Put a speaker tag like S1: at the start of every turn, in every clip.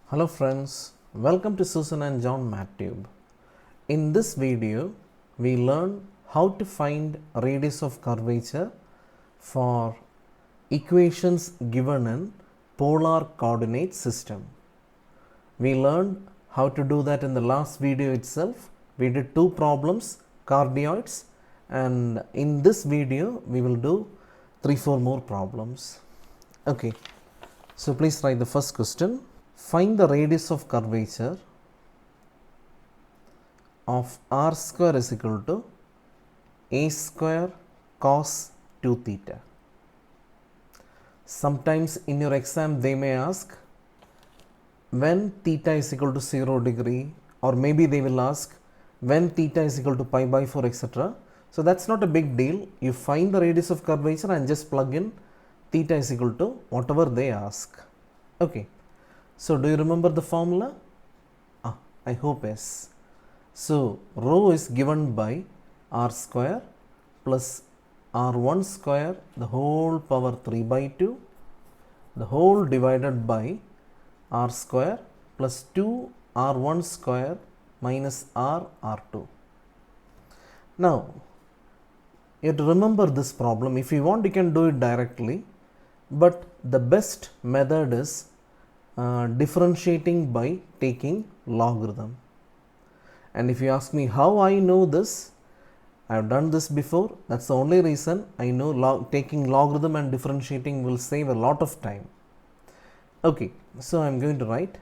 S1: Hello friends, welcome to Susan and John MathTube. In this video, we learn how to find radius of curvature for equations given in polar coordinate system. We learned how to do that in the last video itself. We did two problems, cardioids, and in this video, we will do 3-4 more problems. Okay, so please write the first question. Find the radius of curvature of r square is equal to a square cos 2 theta. Sometimes in your exam they may ask when theta is equal to 0 degree, or maybe they will ask when theta is equal to pi by 4, etc. So that's not a big deal. You find the radius of curvature and just plug in theta is equal to whatever they ask. Okay. So do you remember the formula? I hope yes. So rho is given by r square plus r1 square the whole power 3 by 2, the whole divided by r square plus 2 r1 square minus r2. Now you have to remember this problem. If you want, you can do it directly, but the best method is differentiating by taking logarithm. And if you ask me how I know this, I have done this before. That's the only reason I know taking logarithm and differentiating will save a lot of time. Okay, so I am going to write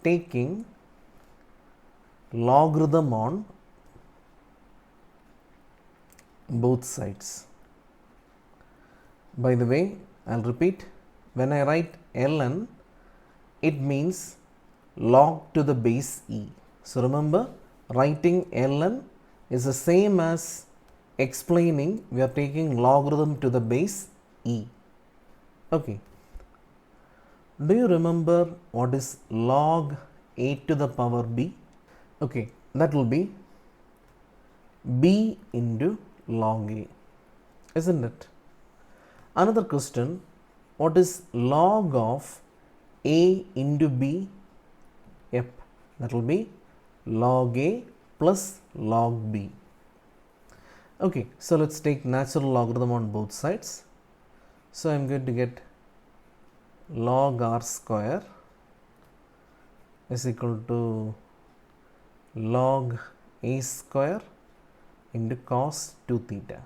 S1: taking logarithm on both sides. By the way, I'll repeat, when I write ln, it means log to the base e. So remember, writing ln is the same as explaining we are taking logarithm to the base e. Okay. Do you remember what is log a to the power b? Okay, that will be b into log a, isn't it? Another question, what is log of a into b? Yep, that will be log a plus log b. Okay, so let's take natural logarithm on both sides. So I am going to get log r square is equal to log a square into cos 2 theta.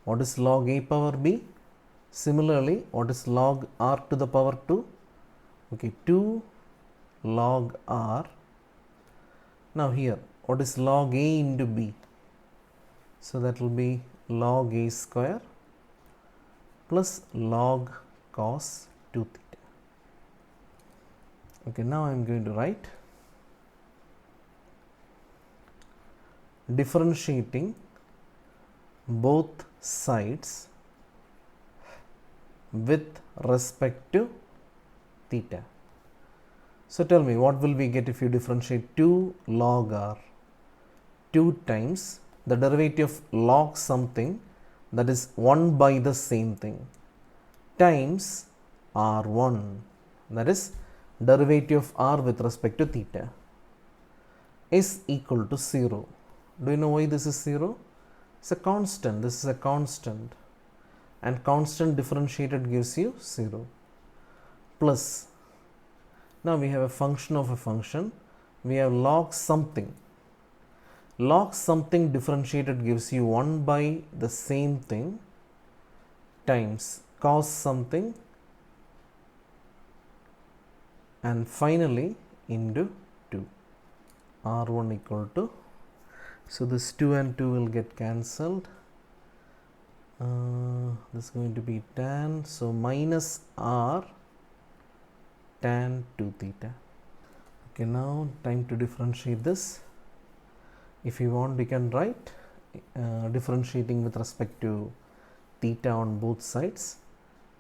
S1: What is log a power b? Similarly, what is log r to the power 2? Okay, 2 log r. Now here, what is log a into b? So that will be log a square plus log cos 2 theta. Okay, now I am going to write differentiating both sides with respect to theta. So tell me, what will we get if you differentiate 2 log r? 2 times the derivative of log something, that is 1 by the same thing, times r1, that is derivative of r with respect to theta, is equal to 0. Do you know why this is 0? It's a constant. This is a constant, and constant differentiated gives you 0. Plus, now we have a function of a function. We have log something. Log something differentiated gives you 1 by the same thing times cos something, and finally into 2. r1 equal to, so this 2 and 2 will get cancelled. This is going to be tan, so minus r tan 2 theta. Okay, now time to differentiate this. If you want, you can write differentiating with respect to theta on both sides,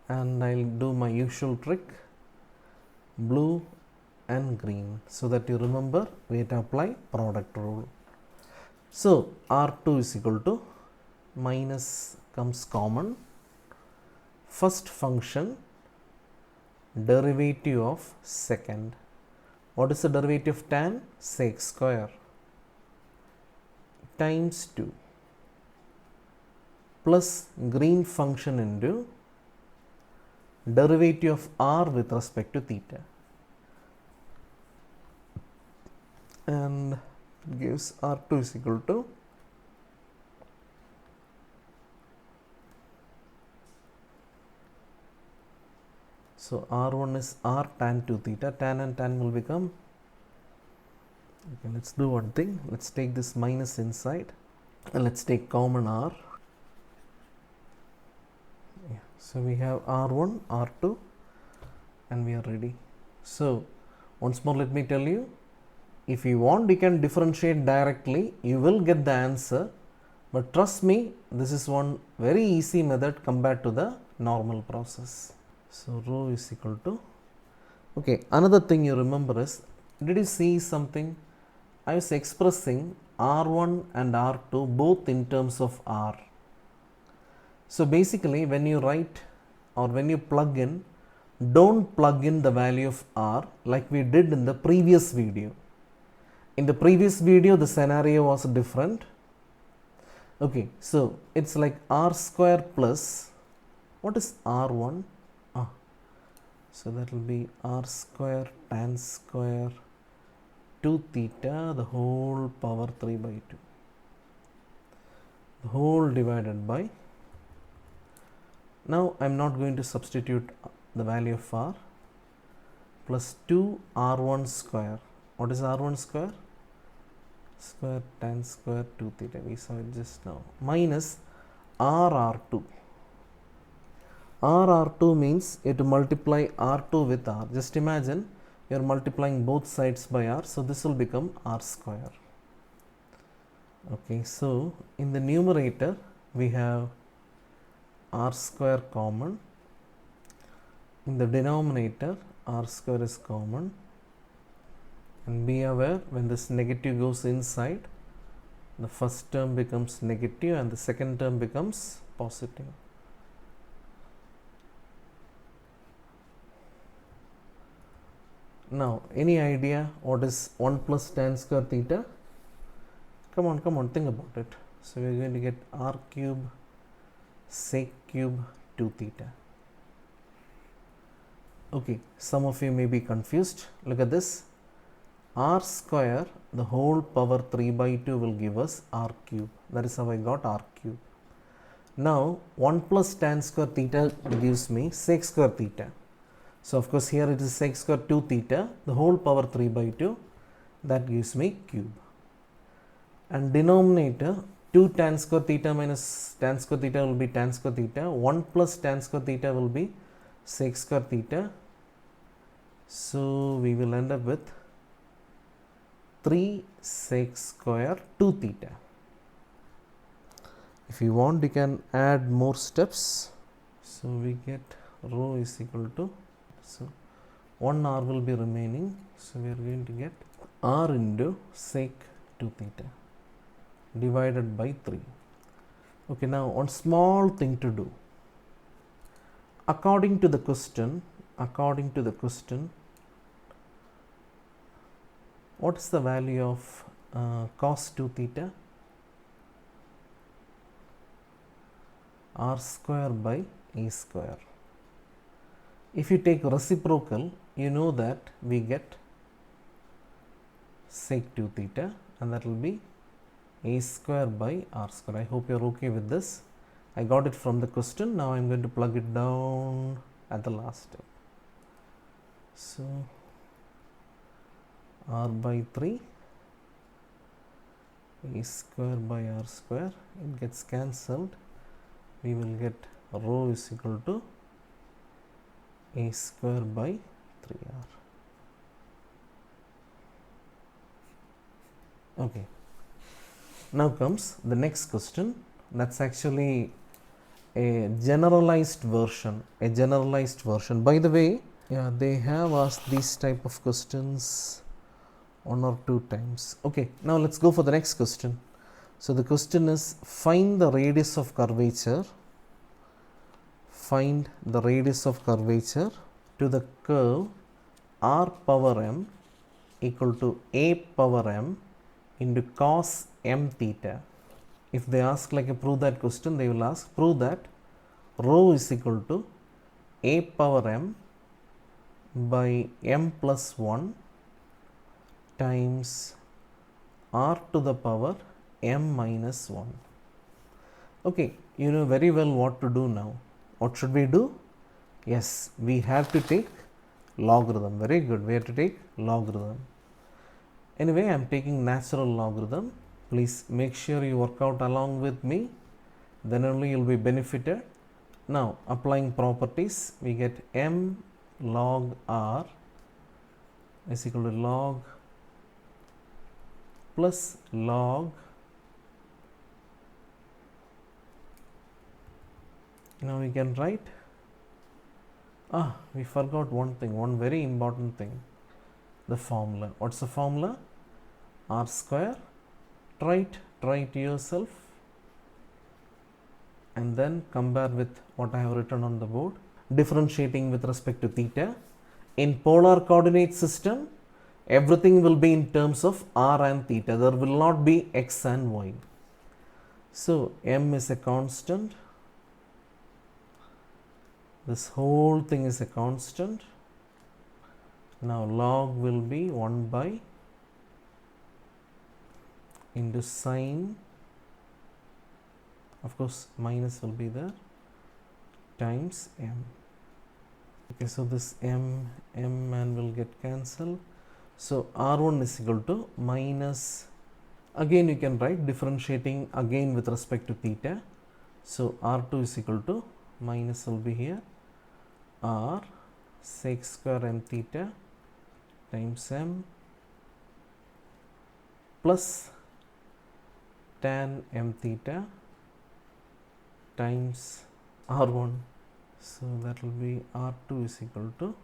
S1: and I'll do my usual trick, blue and green, so that you remember we have to apply product rule. So r2 is equal to, minus comes common, first function derivative of secant. What is the derivative of tan? Sec square times 2 plus green function into derivative of r with respect to theta, and it gives r2 is equal to so r1 is r tan 2 theta, tan and tan will become, okay, let's do one thing, let's take this minus inside and let's take common r. Yeah. So we have r1, r2 and we are ready. So once more let me tell you, if you want you can differentiate directly, you will get the answer, but trust me, this is one very easy method compared to the normal process. So rho is equal to, okay, another thing you remember is, did you see something? I was expressing r1 and r2 both in terms of r. So basically when you write or when you plug in, don't plug in the value of r like we did in the previous video. In the previous video the scenario was different. Okay, so it's like r square plus, what is r1? So that will be r square tan square 2 theta the whole power 3 by 2, the whole divided by, now I am not going to substitute the value of r, plus 2 r1 square. What is r1 square? Square tan square 2 theta, we saw it just now, minus r2. r2 means you have to multiply r2 with r. Just imagine you are multiplying both sides by r, so this will become r square. Okay, so in the numerator we have r square common, in the denominator r square is common, and be aware when this negative goes inside, the first term becomes negative and the second term becomes positive. Now any idea what is 1 plus tan square theta? Come on, think about it. So we are going to get r cube sec cube 2 theta. Okay, some of you may be confused. Look at this, r square the whole power 3 by 2 will give us r cube. That is how I got r cube. Now 1 plus tan square theta gives me sec square theta. So of course here it is sec square 2 theta the whole power 3 by 2, that gives me cube. And denominator 2 tan square theta minus tan square theta will be tan square theta, 1 plus tan square theta will be sec square theta. So we will end up with 3 sec square 2 theta. If you want you can add more steps. So we get rho is equal to, so 1 r will be remaining, so we are going to get r into sec 2 theta divided by 3. Okay, now one small thing to do. According to the question, what is the value of cos 2 theta? R square by a square. If you take reciprocal, you know that we get sec 2 theta, and that will be a square by r square. I hope you are okay with this. I got it from the question. Now I am going to plug it down at the last step. So r by 3 a square by r square, it gets cancelled. We will get rho is equal to a square by 3r. Okay, now comes the next question. That's actually a generalized version. By the way, yeah, they have asked these type of questions 1 or 2 times. Okay, now let's go for the next question. So the question is, find the radius of curvature to the curve r power m equal to a power m into cos m theta. If they ask like a prove that question, they will ask prove that rho is equal to a power m by m plus 1 times r to the power m minus 1. Okay, you know very well what to do now. What should we do? Yes, we have to take logarithm. Very good, we have to take logarithm. Anyway, I am taking natural logarithm. Please make sure you work out along with me, then only you will be benefited. Now applying properties, we get m log r is equal to log plus log. Now we can write, we forgot one thing, one very important thing, the formula. What's the formula? R square. Try it yourself and then compare with what I have written on the board. Differentiating with respect to theta. In polar coordinate system, everything will be in terms of r and theta. There will not be x and y. So m is a constant. This whole thing is a constant. Now log will be 1 by into sine, of course minus will be there, times m. Okay, so this m and will get cancelled. So r1 is equal to minus, again you can write differentiating again with respect to theta. So r2 is equal to minus will be here r sec square m theta times m plus tan m theta times r1. So that will be r2 is equal to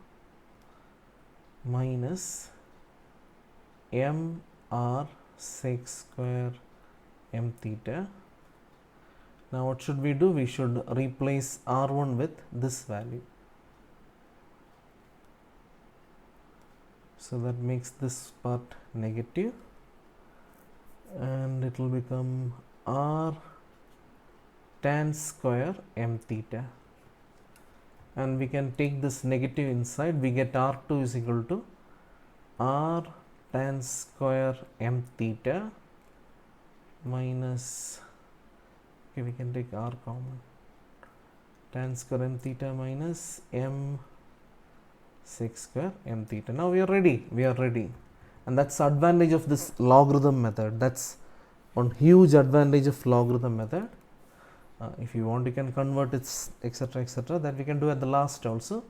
S1: minus m r sec square m theta. Now what should we do? We should replace r1 with this value. So that makes this part negative and it will become r tan square m theta, and we can take this negative inside. We get r2 is equal to r tan square m theta minus, okay, we can take r common, tan square m theta minus m sec square m theta. Now we are ready, and that's the advantage of this logarithm method. That's one huge advantage of logarithm method. If you want, you can convert it, etc., that we can do at the last also.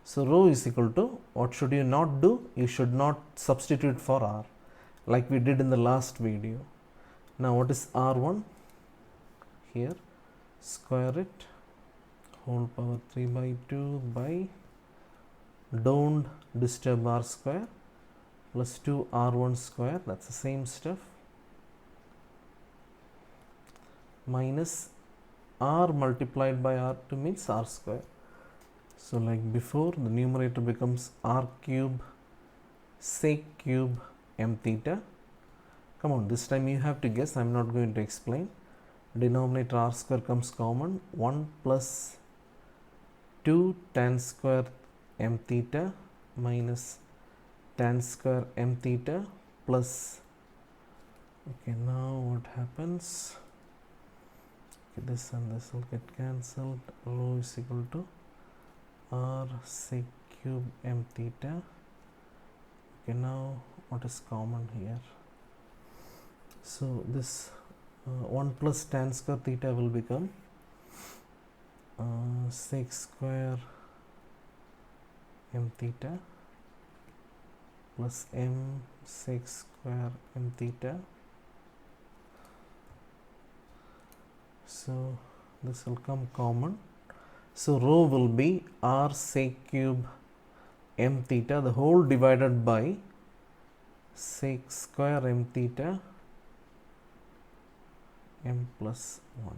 S1: So rho is equal to, what should you not do? You should not substitute for r like we did in the last video. Now what is r1? Here square it whole power 3 by 2 by, don't disturb r square, plus 2 r1 square, that's the same stuff, minus r multiplied by r2 means r square. So like before, the numerator becomes r cube sec cube m theta. Come on, this time you have to guess, I'm not going to explain. Denominator r square comes common, 1 plus 2 tan square m theta minus tan square m theta plus, okay, now what happens? Okay, this and this will get cancelled. Rho is equal to r sec cube m theta. Okay, now what is common here? So this 1 plus tan square theta will become sec square m theta plus m sec square m theta. So this will come common. So rho will be r sec cube m theta, the whole divided by sec square m theta m plus 1.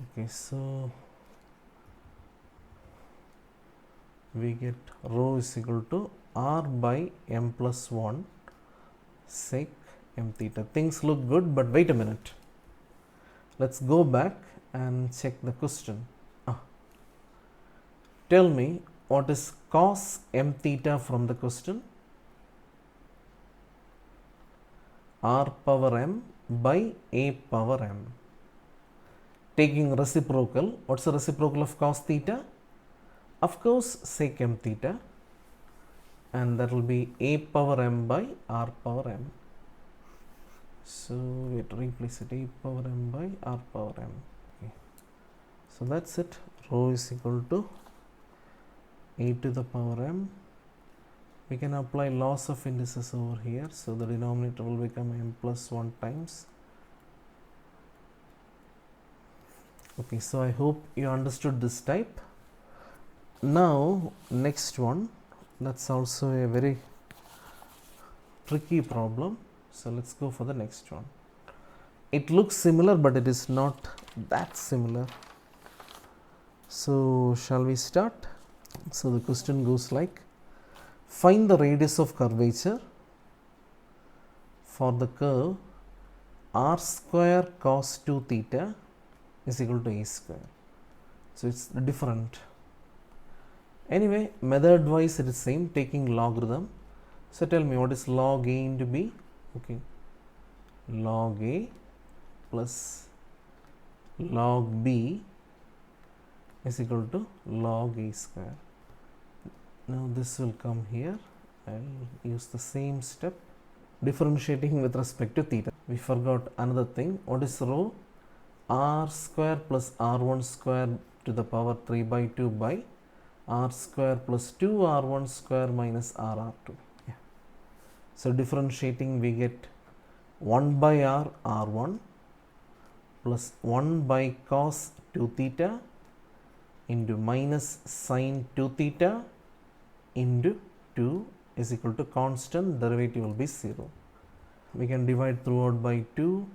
S1: Okay, so we get rho is equal to r by m plus 1 sec m theta. Things look good, but wait a minute. Let's go back and check the question. Tell me what is cos m theta from the question? R power m by a power m. Taking reciprocal, what's the reciprocal of cos theta? Of course, sec m theta, and that will be a power m by r power m. So we have to replace it, a power m by r power m. Okay. So that's it. Rho is equal to a to the power m. We can apply loss of indices over here, so the denominator will become m plus 1 times. Okay, so I hope you understood this type. Now next one, that's also a very tricky problem, so let's go for the next one. It looks similar, but it is not that similar. So shall we start? So the question goes like, find the radius of curvature for the curve r square cos 2 theta is equal to a square. So it's different. Anyway, method wise it is same, taking logarithm. So tell me, what is log a into b? Okay, log a plus log b is equal to log a square. Now this will come here. I'll use the same step, differentiating with respect to theta. We forgot another thing. What is rho? R square plus r1 square to the power 3 by 2 by r square plus 2 r1 square minus rr2. Yeah. So differentiating, we get 1 by r r1 plus 1 by cos 2 theta into minus sin 2 theta into 2 is equal to constant, derivative will be 0. We can divide throughout by 2.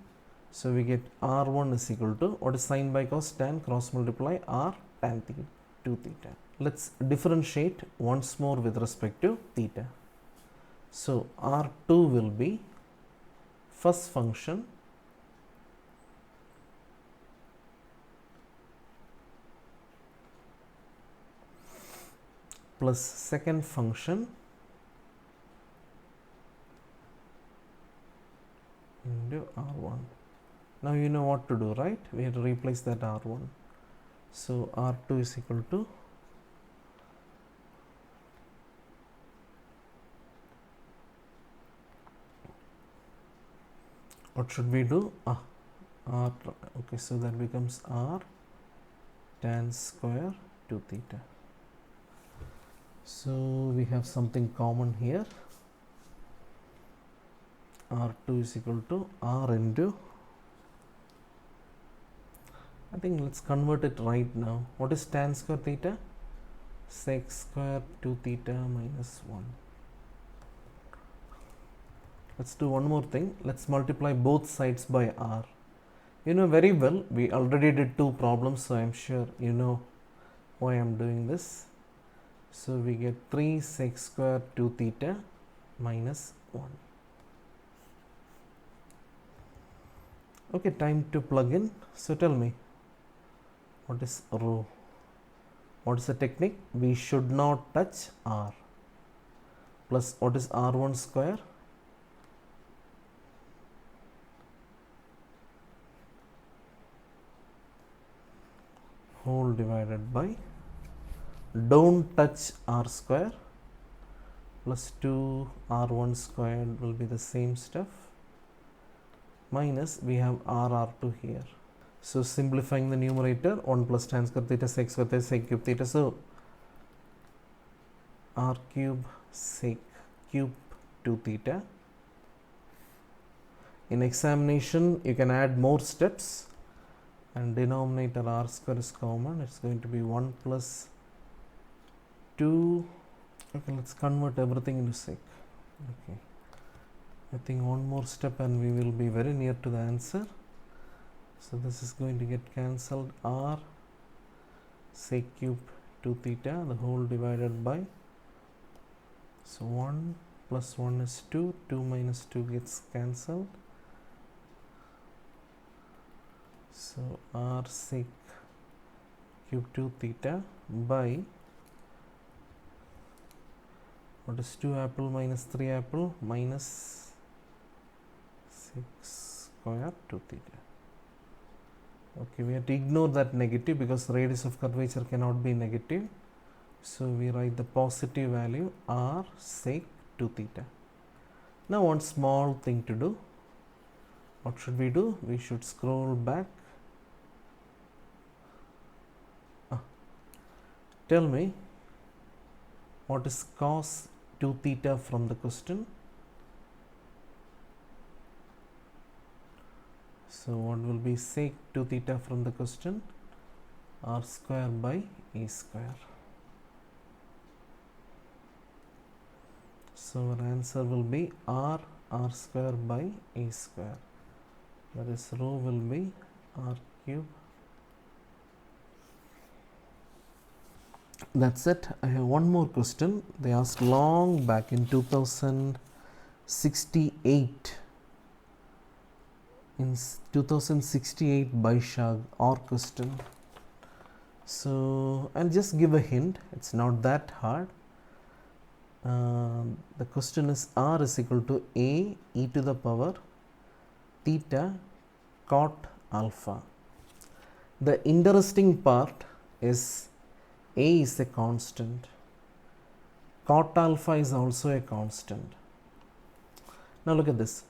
S1: So we get r1 is equal to, what is sin by cos? Tan, cross multiply r tan theta 2 theta. Let's differentiate once more with respect to theta. So r2 will be first function plus second function into r1. Now you know what to do, right? We have to replace that r1. So r2 is equal to what should we do? R, okay, so that becomes r tan square 2 theta. So we have something common here. R2 is equal to r into, I think let's convert it right now. What is tan square theta? Sec square 2 theta minus 1. Let's do one more thing. Let's multiply both sides by r. You know very well, we already did 2 problems, so I'm sure you know why I'm doing this. So we get 3 sec square 2 theta minus 1. Okay, time to plug in. So tell me, what is rho? What is the technique? We should not touch r. Plus what is r1 square? Whole divided by, don't touch r square, plus 2 r1 squared will be the same stuff, minus we have rr2 here. So simplifying the numerator, 1 plus tan square theta sec square theta sec cube theta, so r cube sec cube 2 theta. In examination you can add more steps, and denominator r square is common, it's going to be 1 plus 2. Okay, let's convert everything into sec. Okay, I think one more step and we will be very near to the answer. So this is going to get cancelled, r sec cube 2 theta the whole divided by, so 1 plus 1 is 2, 2 minus 2 gets cancelled, so r sec cube 2 theta by, what is 2 apple minus 3 apple minus 6 square 2 theta. Okay, we have to ignore that negative because radius of curvature cannot be negative, so we write the positive value r sec 2 theta. Now one small thing to do, what should we do? We should scroll back. Tell me what is cos 2 theta from the question. So what will be sec 2 theta from the question? R square by a square. So our answer will be r square by a square. That is rho will be r cube. That's it. I have one more question. They asked long back in 2068. In 2068 by Shag or question. So I'll just give a hint, it's not that hard. The question is r is equal to a e to the power theta cot alpha. The interesting part is a is a constant, cot alpha is also a constant. Now look at this.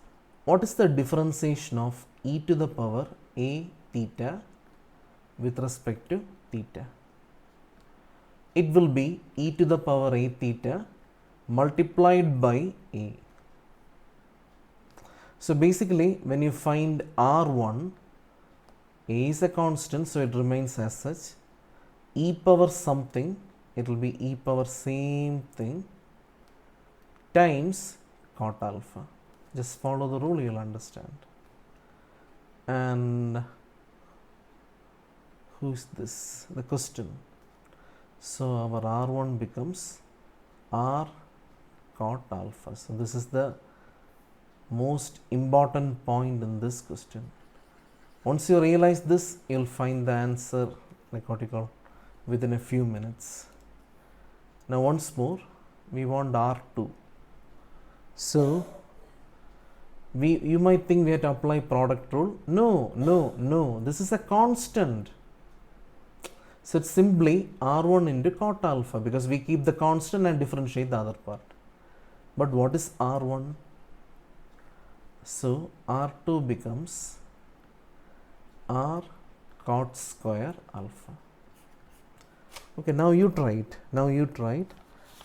S1: What is the differentiation of e to the power a theta with respect to theta? It will be e to the power a theta multiplied by a. So basically when you find r1, a is a constant, so it remains as such. E power something, it will be e power same thing times cot alpha. Just follow the rule, you will understand. And who is this? The question. So our r1 becomes r cot alpha. So this is the most important point in this question. Once you realize this, you will find the answer, like what you call, within a few minutes. Now once more, we want r2. So you might think we have to apply product rule. No, this is a constant. So it's simply r1 into cot alpha because we keep the constant and differentiate the other part. But what is r1? So r2 becomes r cot square alpha. Okay, now you try it.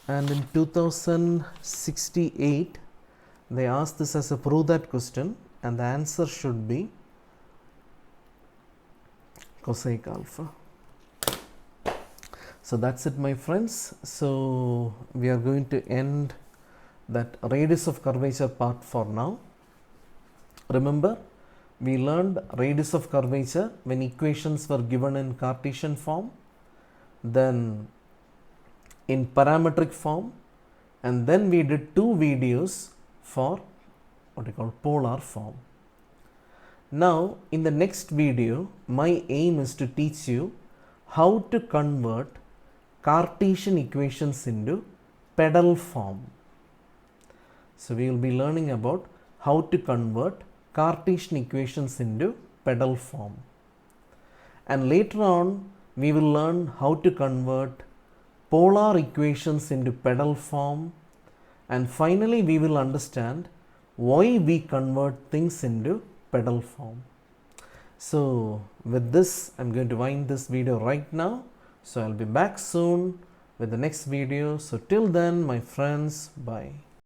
S1: And in 2068 they asked this as a prove that question, and the answer should be cosec alpha. So that's it, my friends. So we are going to end that radius of curvature part for now. Remember, we learned radius of curvature when equations were given in Cartesian form, then in parametric form, and then we did 2 videos for what we call polar form. Now in the next video, my aim is to teach you how to convert Cartesian equations into pedal form. So we will be learning about how to convert Cartesian equations into pedal form, and later on we will learn how to convert polar equations into pedal form, and finally we will understand why we convert things into pedal form. So with this, I'm going to wind this video right now. So I'll be back soon with the next video. So till then, my friends, bye.